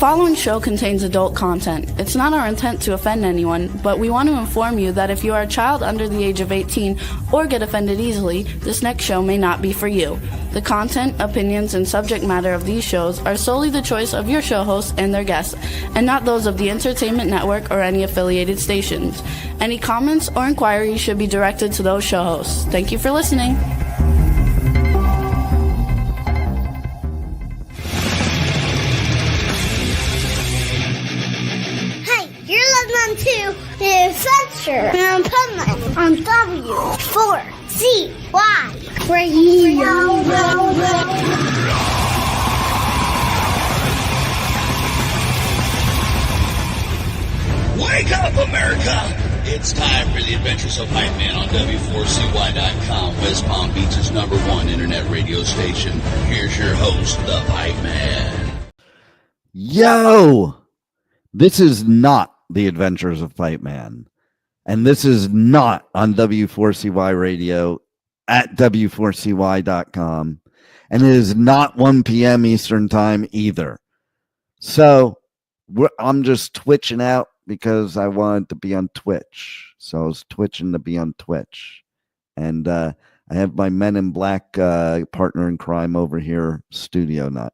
following show contains adult content. It's not our intent to offend anyone, but we want to inform you that if you are a child under the age of 18 or get offended easily, this next show may not be for you. The content, opinions, and subject matter of these shows are solely the choice of your show hosts and their guests, and not those of the Entertainment Network or any affiliated stations. Any comments or inquiries should be directed to those show hosts. Thank you for listening. To the Adventures of Pipeman on W4CY Radio. Wake up, America! It's time for the Adventures of Pipeman on W4CY.com, West Palm Beach's #1 internet radio station. Here's your host, the Pipeman. Yo! This is not the Adventures of Pipeman. And this is not on W4CY Radio at W4CY.com. And it is not 1 p.m. Eastern Time either. So I'm just twitching out because I wanted to be on Twitch. So I was twitching to be on Twitch. And I have my Men in Black partner in crime over here, Studio Nut.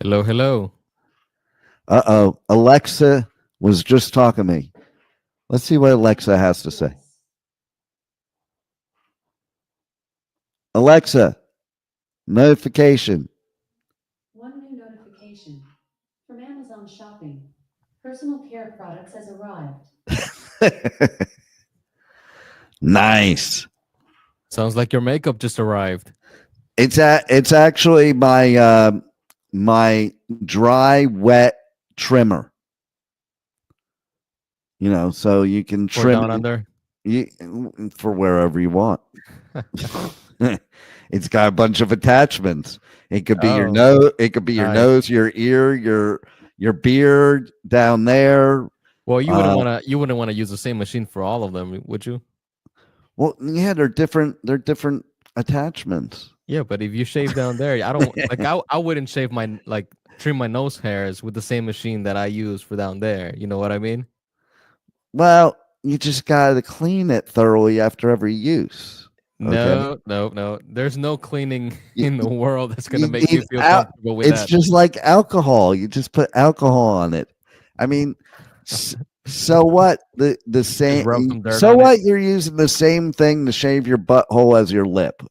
Hello, hello. Uh-oh. Alexa was just talking to me. Let's see what Alexa has to say. Alexa, notification. One new notification from Amazon Shopping. Personal care products has arrived. Nice. Sounds like your makeup just arrived. It's actually my my dry wet trimmer, so you can trim down under for wherever you want. It's got a bunch of attachments. It could be your nose, it could be your nose, your ear, your beard down there. Well, you wouldn't want to use the same machine for all of them, would you? Well, yeah, they're different attachments. Yeah, but if you shave down there, I wouldn't shave trim my nose hairs with the same machine that I use for down there. You know what I mean? Well, you just got to clean it thoroughly after every use. Okay? No. There's no cleaning in the world that's going to make you feel comfortable with it's that. It's just like alcohol. You just put alcohol on it. I mean, so what? The same. So what? You're using the same thing to shave your butthole as your lip.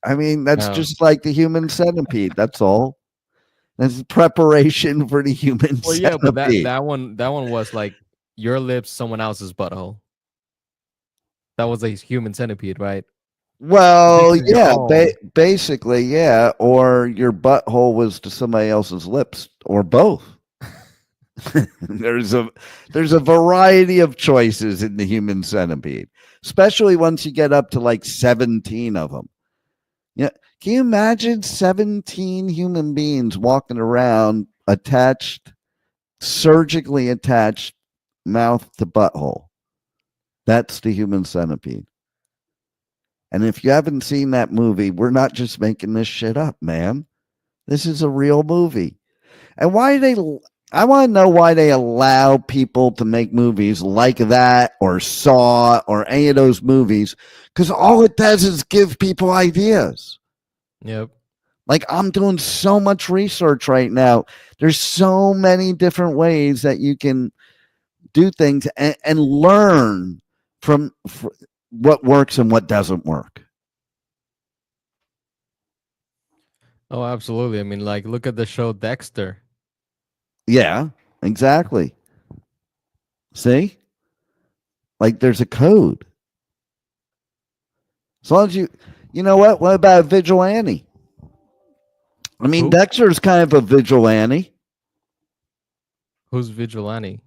I mean, that's just like the human centipede. That's all. That's preparation for the human centipede. Yeah, but that one was like your lips, someone else's butthole. That was a human centipede, right? Well, yeah, basically, yeah. Or your butthole was to somebody else's lips, or both. There's a variety of choices in the human centipede, especially once you get up to like 17 of them. Yeah, can you imagine 17 human beings walking around surgically attached, mouth to butthole? That's the human centipede. And if you haven't seen that movie, we're not just making this shit up, man. This is a real movie. And I want to know why they allow people to make movies like that or Saw or any of those movies, because all it does is give people ideas. Yep. Like, I'm doing so much research right now. There's so many different ways that you can do things and learn from what works and what doesn't work. Oh, absolutely. I mean, look at the show Dexter. Yeah, exactly. See? Like, there's a code. As long as you know what? What about a vigilante? I mean, Dexter's kind of a vigilante. Who's vigilante?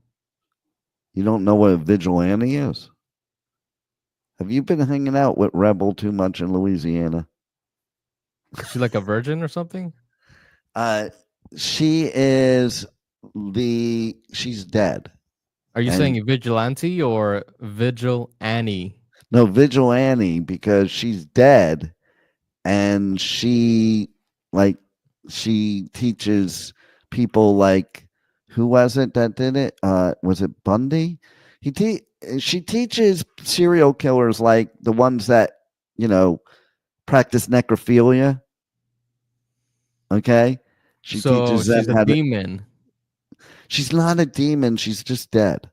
You don't know what a vigilante is? Have you been hanging out with Rebel too much in Louisiana? Is she like a virgin or something? She's dead. Are you saying vigilante or Vigil Annie? No, vigilante, because she's dead, and she teaches people like, who was it that did it? Was it Bundy? She teaches serial killers, like the ones that, practice necrophilia. Okay. She So teaches them she's a how to. demon. She's not a demon. She's just dead.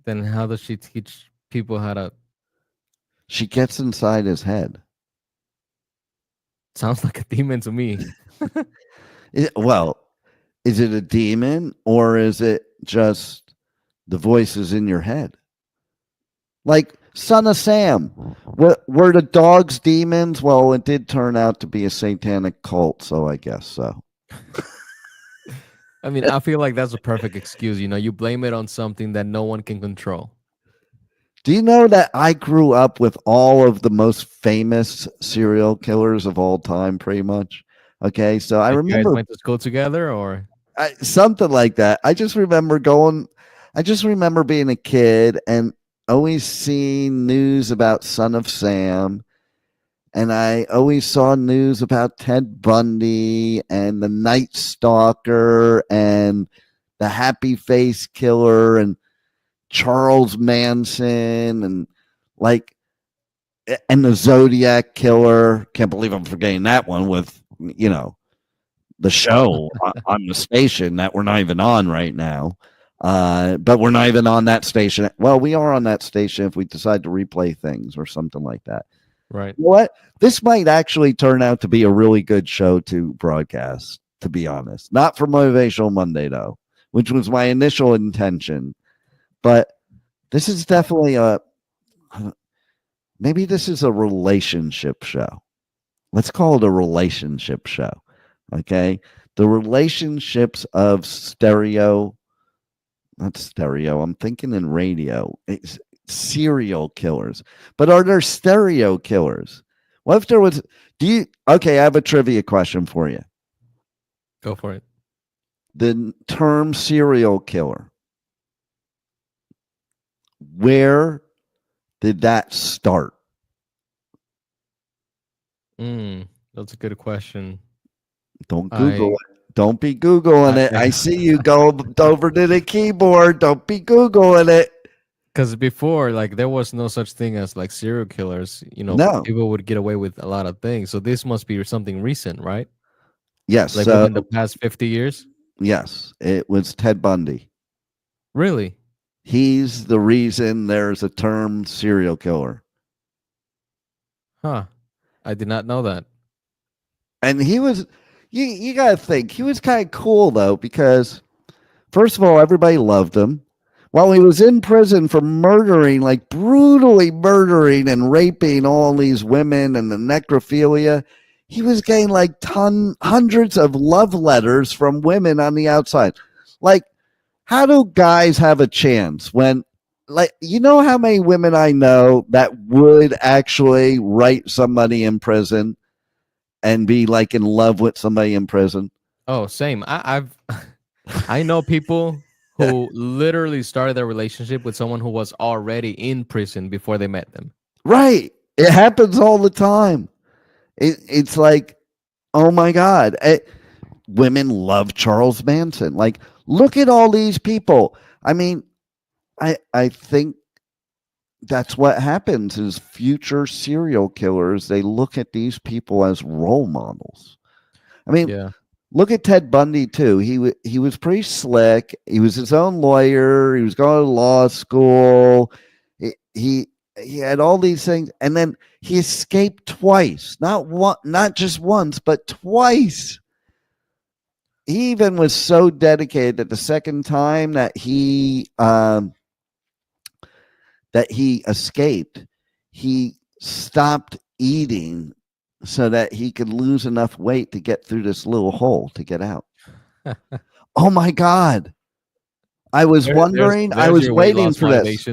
Then how does she teach people how to? She gets inside his head. Sounds like a demon to me. Well, is it a demon or is it just the voices in your head? Like Son of Sam. Were the dogs demons? Well, it did turn out to be a satanic cult, so I guess so. I mean, I feel like that's a perfect excuse. You blame it on something that no one can control. Do you know that I grew up with all of the most famous serial killers of all time, pretty much? Okay, so I remember. You guys went to school together, or something like that. I just remember being a kid and always seeing news about Son of Sam. And I always saw news about Ted Bundy and the Night Stalker and the Happy Face Killer and Charles Manson and the Zodiac Killer. Can't believe I'm forgetting that one with, the show on the station that we're not even on right now. But we're not even on that station. Well, we are on that station if we decide to replay things or something like that. right? You know what? This might actually turn out to be a really good show to broadcast, to be honest. Not for Motivational Monday, though, which was my initial intention. But this is definitely maybe this is a relationship show. Let's call it a relationship show. Okay? The relationships of not stereo, I'm thinking in radio. It's serial killers. But are there stereo killers? What if there was, okay, I have a trivia question for you. Go for it. The term serial killer, where did that start? That's a good question. Don't Google it. Don't be Googling it. I see you go over to the keyboard. Don't be Googling it. Because before, there was no such thing as serial killers. No. People would get away with a lot of things. So this must be something recent, right? Yes. Within the past 50 years? Yes. It was Ted Bundy. Really? He's the reason there's a term serial killer. Huh. I did not know that. And he was, you got to think, he was kind of cool, though, because, first of all, everybody loved him. While he was in prison for murdering, brutally murdering and raping all these women and the necrophilia, he was getting hundreds of love letters from women on the outside. How do guys have a chance when, how many women I know that would actually write somebody in prison and be in love with somebody in prison? Oh, same. I know people who literally started their relationship with someone who was already in prison before they met them. Right. It happens all the time. It's oh my God. Women love Charles Manson. Look at all these people. I mean, I think that's what happens is future serial killers, they look at these people as role models. I mean, yeah. Look at Ted Bundy too. He was pretty slick. He was his own lawyer. He was going to law school. He had all these things, and then he escaped twice. Not just once, but twice. He even was so dedicated that the second time that he escaped, he stopped eating so that he could lose enough weight to get through this little hole to get out. Oh my God. I was wondering, I was waiting for this.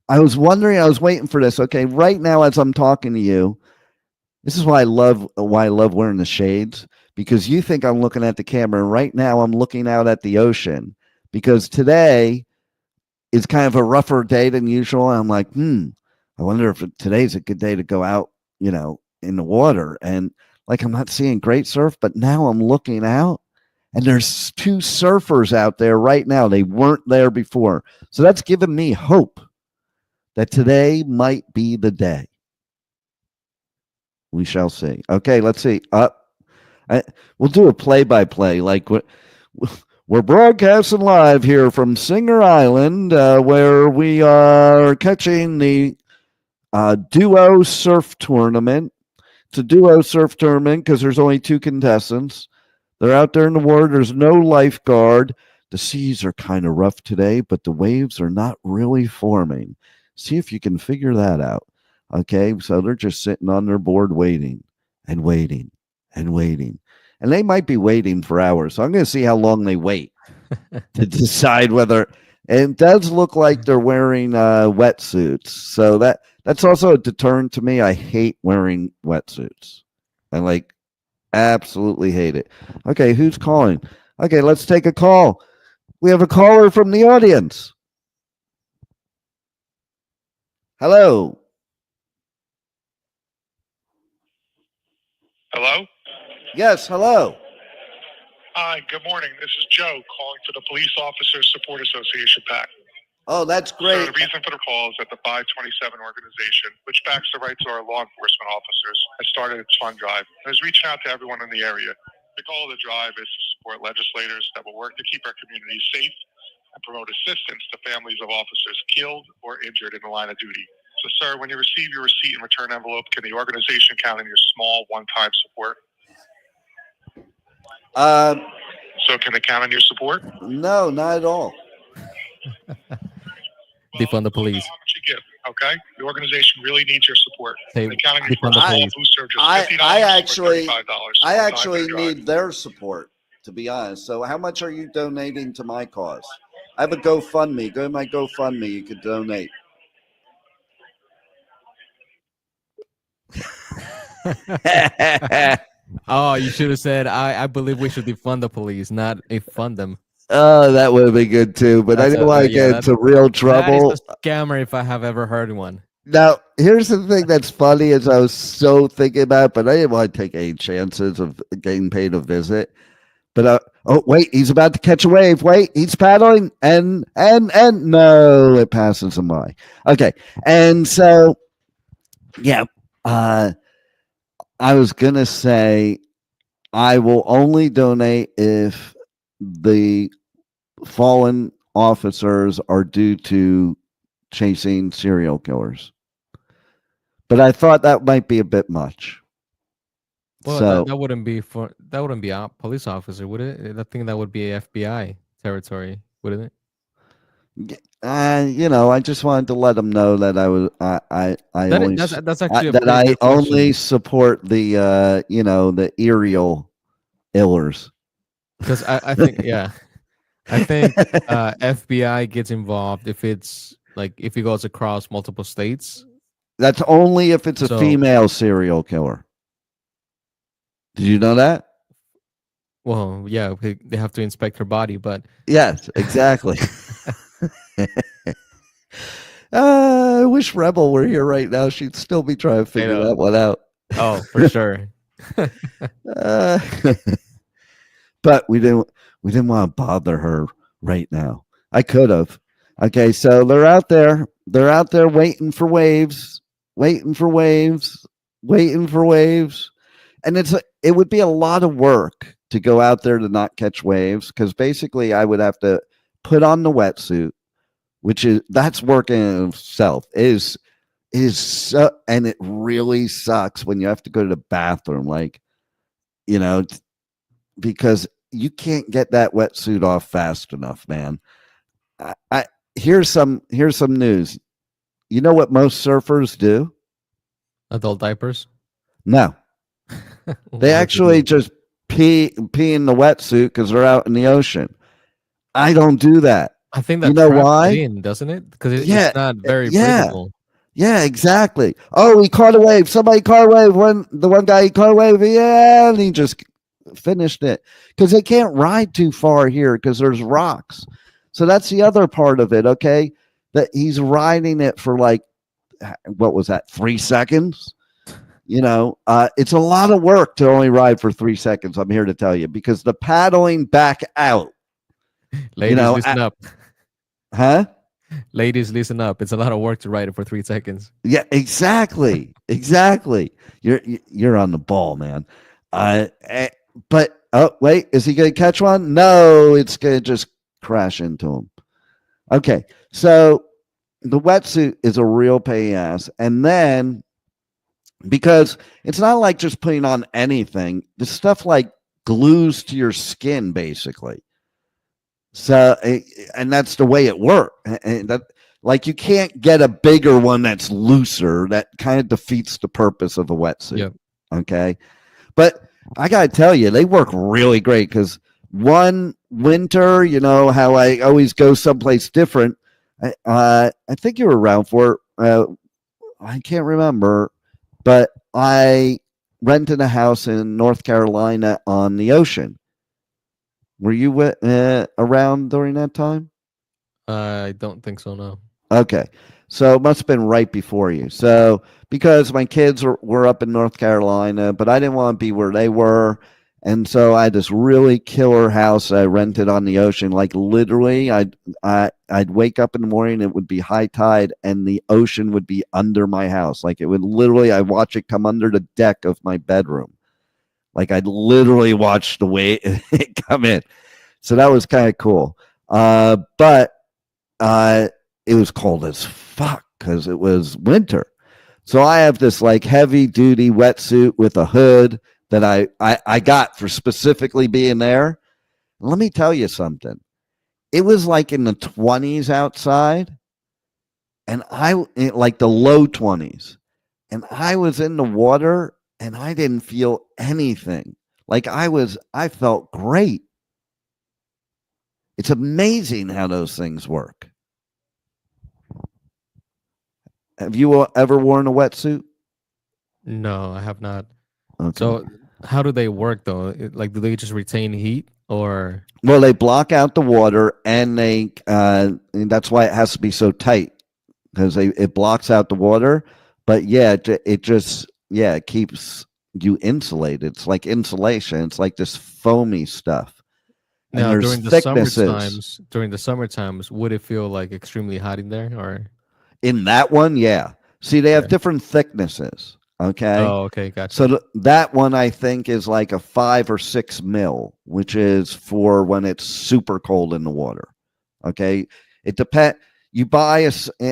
I was waiting for this. Okay, right now as I'm talking to you, this is why I love wearing the shades, because you think I'm looking at the camera, and right now I'm looking out at the ocean, because today is kind of a rougher day than usual. I'm like, I wonder if today's a good day to go out, in the water. And I'm not seeing great surf, but now I'm looking out And there's 2 surfers out there right now. They weren't there before. So that's given me hope that today might be the day. We shall see. Okay, let's see. We'll do a play-by-play. Like we're broadcasting live here from Singer Island, where we are catching the duo surf tournament. It's a duo surf tournament because there's only 2 contestants. They're out there in the water. There's no lifeguard. The seas are kind of rough today, but the waves are not really forming. See if you can figure that out. Okay, so they're just sitting on their board waiting and waiting and waiting. And they might be waiting for hours. So I'm going to see how long they wait to decide whether. And it does look like they're wearing wetsuits. So that's also a deterrent to me. I hate wearing wetsuits. I absolutely hate it. Okay, who's calling? Okay, let's take a call. We have a caller from the audience. Hello. Hello? Yes, hello. Hi, good morning. This is Joe calling for the Police Officers Support Association PAC. Oh, that's great. So the reason for the call is that the 527 organization, which backs the rights of our law enforcement officers, has started its fund drive and is reaching out to everyone in the area. The goal of the drive is to support legislators that will work to keep our communities safe and promote assistance to families of officers killed or injured in the line of duty. So, sir, when you receive your receipt and return envelope, can the organization count on your small one-time support? So can they count on your support? No, not at all. Defund the police. How much you give, okay? The organization really needs your support. Hey, They count on your defund the support. police. Booster just $50 I or actually $35. need their support, to be honest. So how much are you donating to my cause? I have a GoFundMe. Go to my GoFundMe. You could donate. Oh, you should have said, I believe we should defund the police, not fund them. Oh, that would have been good too, but I didn't want to get into real trouble. That is a scammer if I have ever heard one. Now, here's the thing that's funny is I was so thinking about it, but I didn't want to take any chances of getting paid a visit. But oh wait, he's about to catch a wave. Wait, he's paddling, and no, it passes him by. Okay, and so yeah, I was gonna say I will only donate if the fallen officers are due to chasing serial killers. But I thought that might be a bit much. Well, so that wouldn't be a police officer, would it? I think that would be FBI territory, wouldn't it? I just wanted to let them know that that's actually that I good only question. support the the aerial illers. Because I think I think FBI gets involved if it's like if it goes across multiple states. That's only if it's a female serial killer. Did you know that? Well, yeah, they have to inspect her body, but yes, exactly. I wish Rebel were here right now. She'd still be trying to figure that one out. Oh, for sure. But we didn't want to bother her right now. I could have. Okay, so they're out there. They're out there waiting for waves, waiting for waves, waiting for waves. And it would be a lot of work to go out there to not catch waves, because basically I would have to put on the wetsuit, that's work in itself. It is and it really sucks when you have to go to the bathroom, because you can't get that wetsuit off fast enough, man. Here's some news. You know what most surfers do? Adult diapers? No. They actually just pee in the wetsuit because they're out in the ocean. I don't do that. I think that why? Doesn't it? Because it's not very breathable. Yeah, exactly. Oh, he caught a wave. Somebody caught a wave. The one guy, he caught a wave. Yeah, and he just finished it because they can't ride too far here because there's rocks. So that's the other part of it. Okay, that he's riding it for what was that? 3 seconds. it's a lot of work to only ride for 3 seconds. I'm here to tell you, because the paddling back out, Ladies, listen up. Huh? Ladies, listen up. It's a lot of work to ride it for 3 seconds. Yeah, exactly. You're on the ball, man. But wait, is he going to catch one? No, it's going to just crash into him. Okay, so the wetsuit is a real pain in the ass, and then because it's not like just putting on anything, the stuff like glues to your skin basically. So, and that's the way it works. And that, like, you can't get a bigger one that's looser. That kind of defeats the purpose of a wetsuit. Yep. Okay, but I gotta tell you, they work really great, because one winter, how I always go someplace different. I think you were around for I can't remember, but I rented a house in North Carolina on the ocean. Were you around during that time? I don't think so, no. Okay. So it must have been right before you. So because my kids were up in North Carolina, but I didn't want to be where they were. And so I had this really killer house I rented on the ocean. Like, literally, I'd wake up in the morning, it would be high tide, and the ocean would be under my house. Like, it would literally, I'd watch it come under the deck of my bedroom. Like, I'd literally watch the way it come in. So that was kind of cool. But it was cold as fuck because it was winter. So I have this like heavy duty wetsuit with a hood that I got for specifically being there. Let me tell you something. It was like in the 20s outside, and like the low 20s, and I was in the water and I didn't feel anything. Like I felt great. It's amazing how those things work. Have you ever worn a wetsuit? No, I have not. Okay. So how do they work though? Like, do they just retain heat or? Well, they block out the water, and and that's why it has to be so tight, because it blocks out the water. But yeah, it just it keeps you insulated. It's like insulation. It's like this foamy stuff. And now, there's during the summer times, would it feel like extremely hot in there, or? In that one, yeah. See, they have different thicknesses. Okay. Oh, okay, gotcha. So that one I think is like a 5 or 6 mil, which is for when it's super cold in the water. Okay. It depends. You buy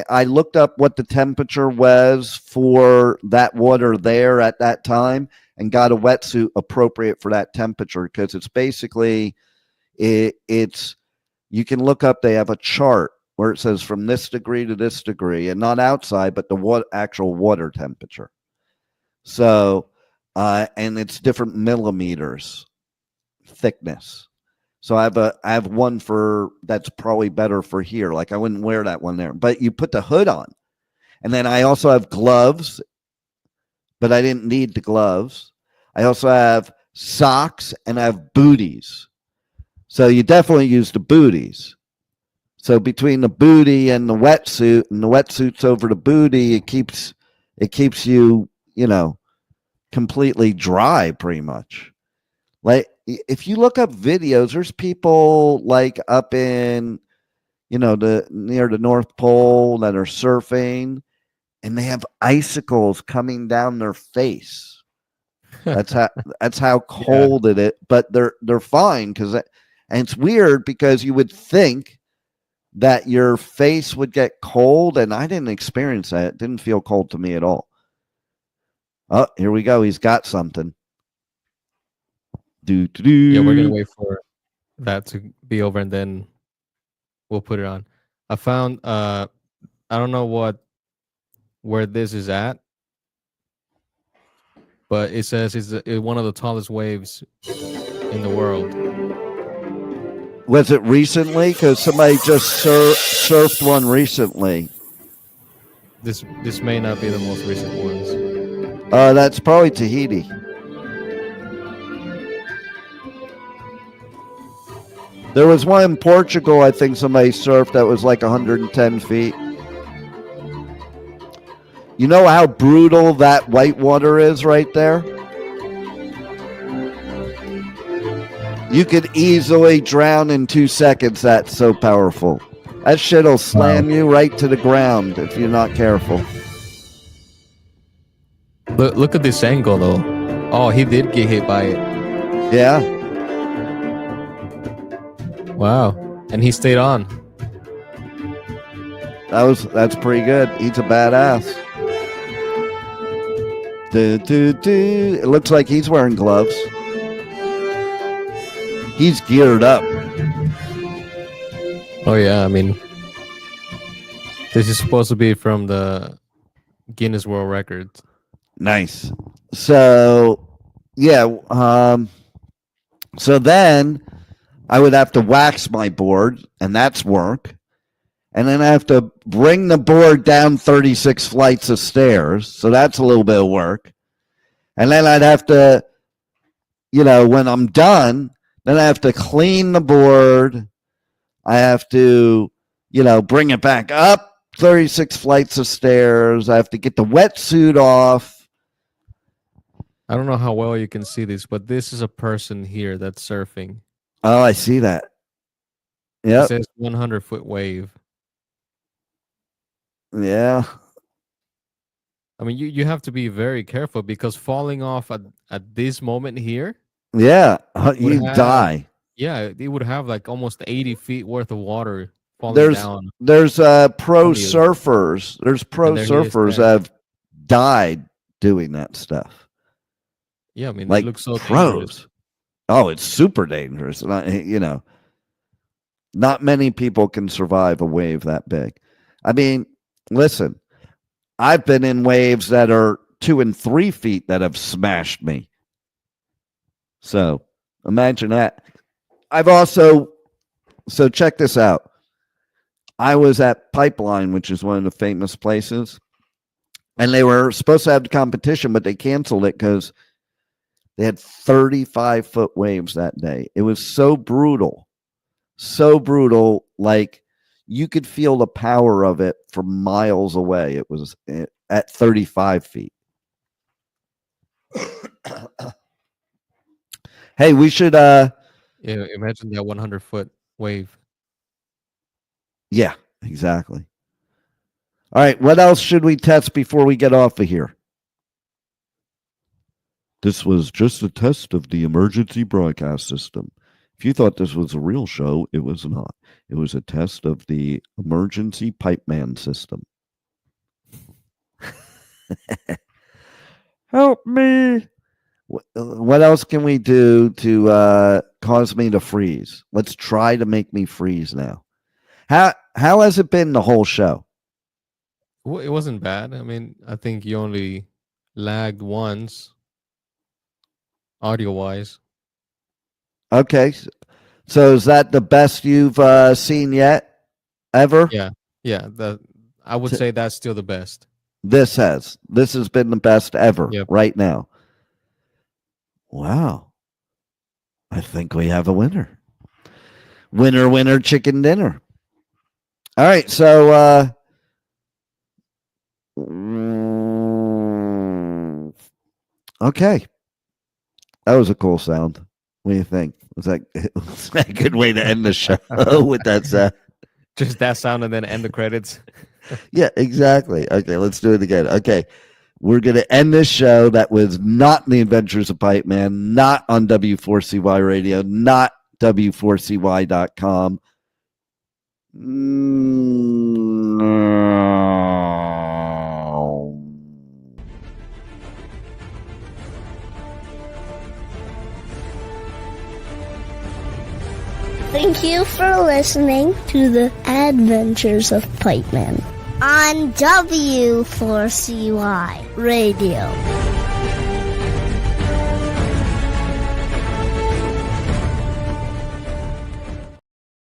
I looked up what the temperature was for that water there at that time, and got a wetsuit appropriate for that temperature, because it's basically it's you can look up. They have a chart where it says from this degree to this degree, and not outside, but the actual water temperature. So, and it's different millimeters thickness. So I have one that's probably better for here. Like, I wouldn't wear that one there, but you put the hood on. And then I also have gloves, but I didn't need the gloves. I also have socks, and I have booties. So you definitely use the booties. So between the booty and the wetsuit's over the booty, it keeps you, completely dry pretty much. Like, if you look up videos, there's people like up in, near the North Pole that are surfing, and they have icicles coming down their face. That's how cold it is, but they're fine, and it's weird because you would think that your face would get cold, and I didn't experience that. It didn't feel cold to me at all. Oh, here we go. He's got something. Yeah, we're gonna wait for that to be over, and then we'll put it on. I found I don't know where this is at, but it says it's one of the tallest waves in the world. Was it recently? Because somebody just surfed one recently. This may not be the most recent ones. That's probably Tahiti. There was one in Portugal, I think somebody surfed, that was like 110 feet. You know how brutal that white water is right there? You could easily drown in 2 seconds. That's so powerful. That shit'll slam you right to the ground if you're not careful. Look at this angle, though. Oh, he did get hit by it. Yeah. Wow. And he stayed on. That's pretty good. He's a badass. It looks like he's wearing gloves. He's geared up. Oh yeah, I mean, this is supposed to be from the Guinness World Records. Nice. So, yeah. So then I would have to wax my board, and that's work. And then I have to bring the board down 36 flights of stairs. So that's a little bit of work. And then I'd have to, when I'm done, then I have to clean the board. I have to, bring it back up 36 flights of stairs. I have to get the wetsuit off. I don't know how well you can see this, but this is a person here that's surfing. Oh, I see that. Yeah. It says 100-foot wave. Yeah. I mean, you have to be very careful because falling off at this moment here. Yeah. You die. Yeah, it would have like almost 80 feet worth of water falling down. There's pro surfers. There's pro surfers that have died doing that stuff. Yeah, I mean, like it looks so pros. dangerous. Oh, it's super dangerous. Not many people can survive a wave that big. I mean, listen, I've been in waves that are 2 and 3 feet that have smashed me. So imagine that. So check this out. I was at Pipeline, which is one of the famous places, and they were supposed to have the competition, but they canceled it because they had 35-foot waves that day. It was so brutal, like you could feel the power of it from miles away. It was at 35 feet. Hey, we should Yeah, imagine that 100-foot wave. Yeah, exactly. All right, what else should we test before we get off of here? This was just a test of the emergency broadcast system. If you thought this was a real show, it was not. It was a test of the emergency Pipeman system. Help me. What else can we do to cause me to freeze? Let's try to make me freeze now. How has it been the whole show? Well, it wasn't bad. I mean, I think you only lagged once, audio-wise. Okay. So is that the best you've seen yet? Ever? Yeah. I would say that's still the best. This has been the best ever right now. Wow. I think we have a winner. Winner, winner, chicken dinner. All right, so okay. That was a cool sound. What do you think? Was that a good way to end the show with that sound? Just that sound and then end the credits. Yeah, exactly. Okay, let's do it again. Okay. We're going to end this show that was not The Adventures of Pipeman, not on W4CY Radio, not W4CY.com. Thank you for listening to the Adventures of Pipeman on W4CY Radio.